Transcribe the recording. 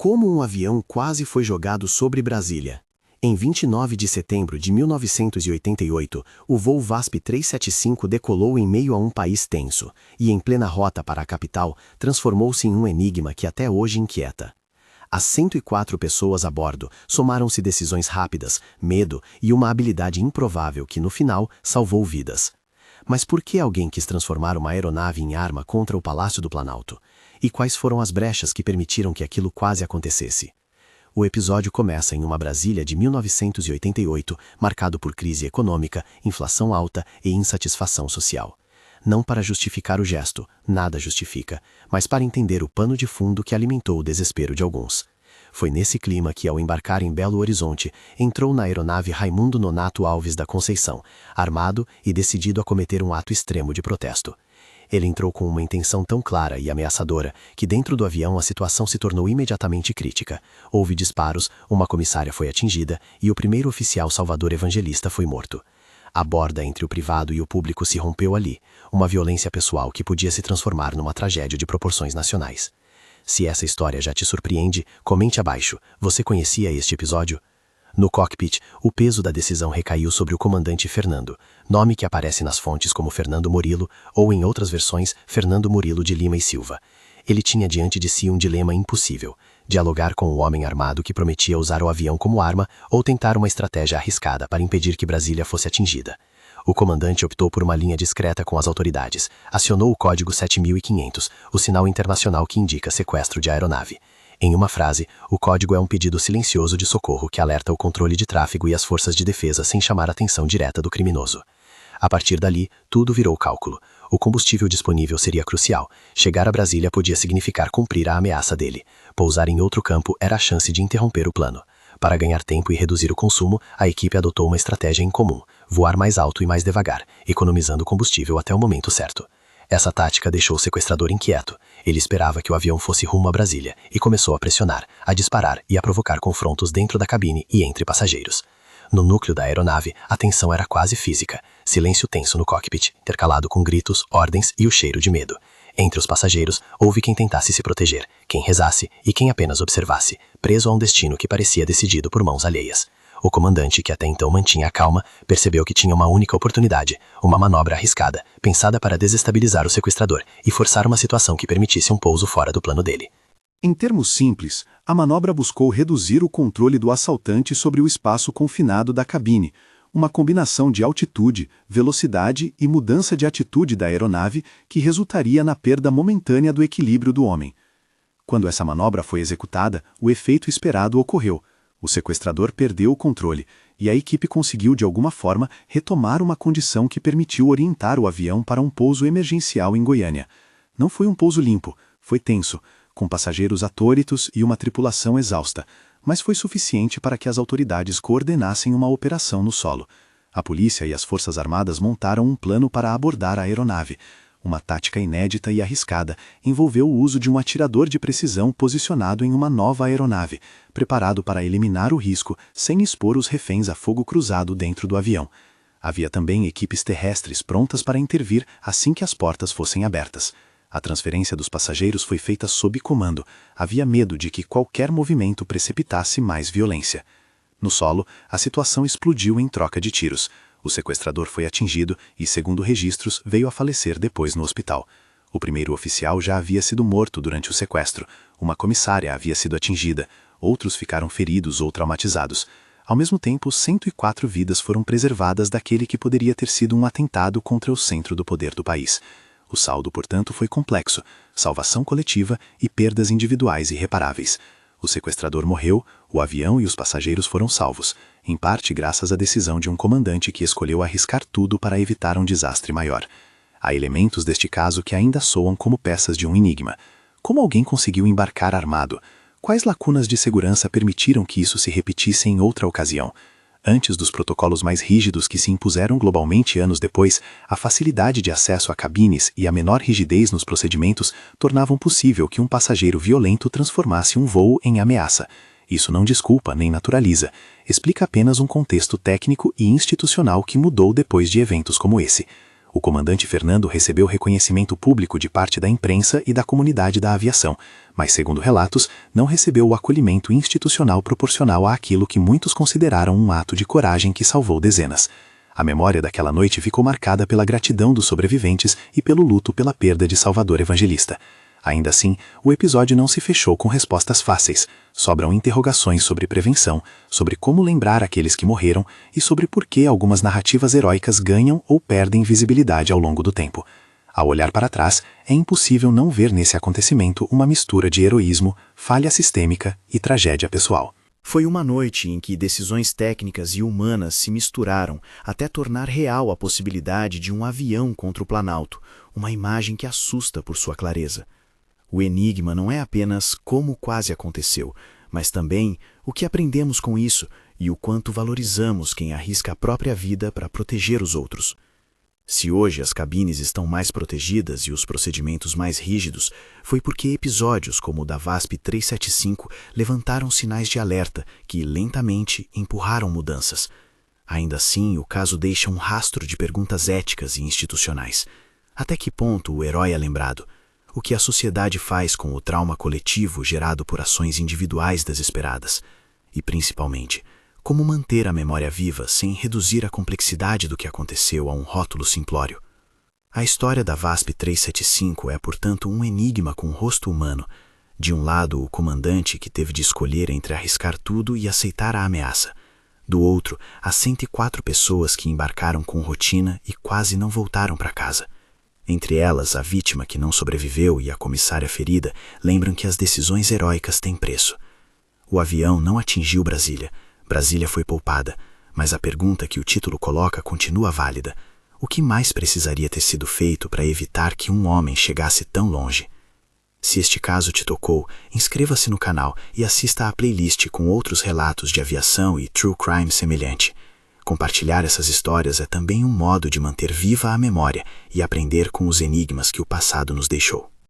Como um avião quase foi jogado sobre Brasília. Em 29 de setembro de 1988, o voo VASP 375 decolou em meio a um país tenso, e em plena rota para a capital, transformou-se em um enigma que até hoje inquieta. As 104 pessoas a bordo somaram-se decisões rápidas, medo e uma habilidade improvável que, no final, salvou vidas. Mas por que alguém quis transformar uma aeronave em arma contra o Palácio do Planalto? E quais foram as brechas que permitiram que aquilo quase acontecesse? O episódio começa em uma Brasília de 1988, marcado por crise econômica, inflação alta e insatisfação social. Não para justificar o gesto, nada justifica, mas para entender o pano de fundo que alimentou o desespero de alguns. Foi nesse clima que, ao embarcar em Belo Horizonte, entrou na aeronave Raimundo Nonato Alves da Conceição, armado e decidido a cometer um ato extremo de protesto. Ele entrou com uma intenção tão clara e ameaçadora que dentro do avião a situação se tornou imediatamente crítica. Houve disparos, uma comissária foi atingida e o primeiro oficial Salvador Evangelista foi morto. A borda entre o privado e o público se rompeu ali, uma violência pessoal que podia se transformar numa tragédia de proporções nacionais. Se essa história já te surpreende, comente abaixo. Você conhecia este episódio? No cockpit, o peso da decisão recaiu sobre o comandante Fernando, nome que aparece nas fontes como Fernando Murilo ou, em outras versões, Fernando Murilo de Lima e Silva. Ele tinha diante de si um dilema impossível: dialogar com o homem armado que prometia usar o avião como arma ou tentar uma estratégia arriscada para impedir que Brasília fosse atingida. O comandante optou por uma linha discreta com as autoridades, acionou o código 7500, o sinal internacional que indica sequestro de aeronave. Em uma frase, o código é um pedido silencioso de socorro que alerta o controle de tráfego e as forças de defesa sem chamar a atenção direta do criminoso. A partir dali, tudo virou cálculo. O combustível disponível seria crucial. Chegar a Brasília podia significar cumprir a ameaça dele. Pousar em outro campo era a chance de interromper o plano. Para ganhar tempo e reduzir o consumo, a equipe adotou uma estratégia incomum: voar mais alto e mais devagar, economizando combustível até o momento certo. Essa tática deixou o sequestrador inquieto. Ele esperava que o avião fosse rumo a Brasília e começou a pressionar, a disparar e a provocar confrontos dentro da cabine e entre passageiros. No núcleo da aeronave, a tensão era quase física. Silêncio tenso no cockpit, intercalado com gritos, ordens e o cheiro de medo. Entre os passageiros, houve quem tentasse se proteger, quem rezasse e quem apenas observasse, preso a um destino que parecia decidido por mãos alheias. O comandante, que até então mantinha a calma, percebeu que tinha uma única oportunidade, uma manobra arriscada, pensada para desestabilizar o sequestrador e forçar uma situação que permitisse um pouso fora do plano dele. Em termos simples, a manobra buscou reduzir o controle do assaltante sobre o espaço confinado da cabine, uma combinação de altitude, velocidade e mudança de atitude da aeronave que resultaria na perda momentânea do equilíbrio do homem. Quando essa manobra foi executada, o efeito esperado ocorreu. O sequestrador perdeu o controle e a equipe conseguiu de alguma forma retomar uma condição que permitiu orientar o avião para um pouso emergencial em Goiânia. Não foi um pouso limpo, foi tenso, com passageiros atônitos e uma tripulação exausta, mas foi suficiente para que as autoridades coordenassem uma operação no solo. A polícia e as forças armadas montaram um plano para abordar a aeronave. Uma tática inédita e arriscada envolveu o uso de um atirador de precisão posicionado em uma nova aeronave, preparado para eliminar o risco sem expor os reféns a fogo cruzado dentro do avião. Havia também equipes terrestres prontas para intervir assim que as portas fossem abertas. A transferência dos passageiros foi feita sob comando. Havia medo de que qualquer movimento precipitasse mais violência. No solo, a situação explodiu em troca de tiros. O sequestrador foi atingido e, segundo registros, veio a falecer depois no hospital. O primeiro oficial já havia sido morto durante o sequestro. Uma comissária havia sido atingida. Outros ficaram feridos ou traumatizados. Ao mesmo tempo, 104 vidas foram preservadas daquele que poderia ter sido um atentado contra o centro do poder do país. O saldo, portanto, foi complexo: salvação coletiva e perdas individuais irreparáveis. O sequestrador morreu, o avião e os passageiros foram salvos, em parte graças à decisão de um comandante que escolheu arriscar tudo para evitar um desastre maior. Há elementos deste caso que ainda soam como peças de um enigma. Como alguém conseguiu embarcar armado? Quais lacunas de segurança permitiram que isso se repetisse em outra ocasião? Antes dos protocolos mais rígidos que se impuseram globalmente anos depois, a facilidade de acesso a cabines e a menor rigidez nos procedimentos tornavam possível que um passageiro violento transformasse um voo em ameaça. Isso não desculpa nem naturaliza, explica apenas um contexto técnico e institucional que mudou depois de eventos como esse. O comandante Fernando recebeu reconhecimento público de parte da imprensa e da comunidade da aviação, mas, segundo relatos, não recebeu o acolhimento institucional proporcional àquilo que muitos consideraram um ato de coragem que salvou dezenas. A memória daquela noite ficou marcada pela gratidão dos sobreviventes e pelo luto pela perda de Salvador Evangelista. Ainda assim, o episódio não se fechou com respostas fáceis. Sobram interrogações sobre prevenção, sobre como lembrar aqueles que morreram e sobre por que algumas narrativas heróicas ganham ou perdem visibilidade ao longo do tempo. Ao olhar para trás, é impossível não ver nesse acontecimento uma mistura de heroísmo, falha sistêmica e tragédia pessoal. Foi uma noite em que decisões técnicas e humanas se misturaram até tornar real a possibilidade de um avião contra o Planalto, uma imagem que assusta por sua clareza. O enigma não é apenas como quase aconteceu, mas também o que aprendemos com isso e o quanto valorizamos quem arrisca a própria vida para proteger os outros. Se hoje as cabines estão mais protegidas e os procedimentos mais rígidos, foi porque episódios como o da VASP 375 levantaram sinais de alerta que, lentamente, empurraram mudanças. Ainda assim, o caso deixa um rastro de perguntas éticas e institucionais. Até que ponto o herói é lembrado? O que a sociedade faz com o trauma coletivo gerado por ações individuais desesperadas? E, principalmente, como manter a memória viva sem reduzir a complexidade do que aconteceu a um rótulo simplório? A história da VASP 375 é, portanto, um enigma com rosto humano. De um lado, o comandante que teve de escolher entre arriscar tudo e aceitar a ameaça. Do outro, as 104 pessoas que embarcaram com rotina e quase não voltaram para casa. Entre elas, a vítima que não sobreviveu e a comissária ferida lembram que as decisões heróicas têm preço. O avião não atingiu Brasília. Brasília foi poupada, mas a pergunta que o título coloca continua válida. O que mais precisaria ter sido feito para evitar que um homem chegasse tão longe? Se este caso te tocou, inscreva-se no canal e assista à playlist com outros relatos de aviação e true crime semelhante. Compartilhar essas histórias é também um modo de manter viva a memória e aprender com os enigmas que o passado nos deixou.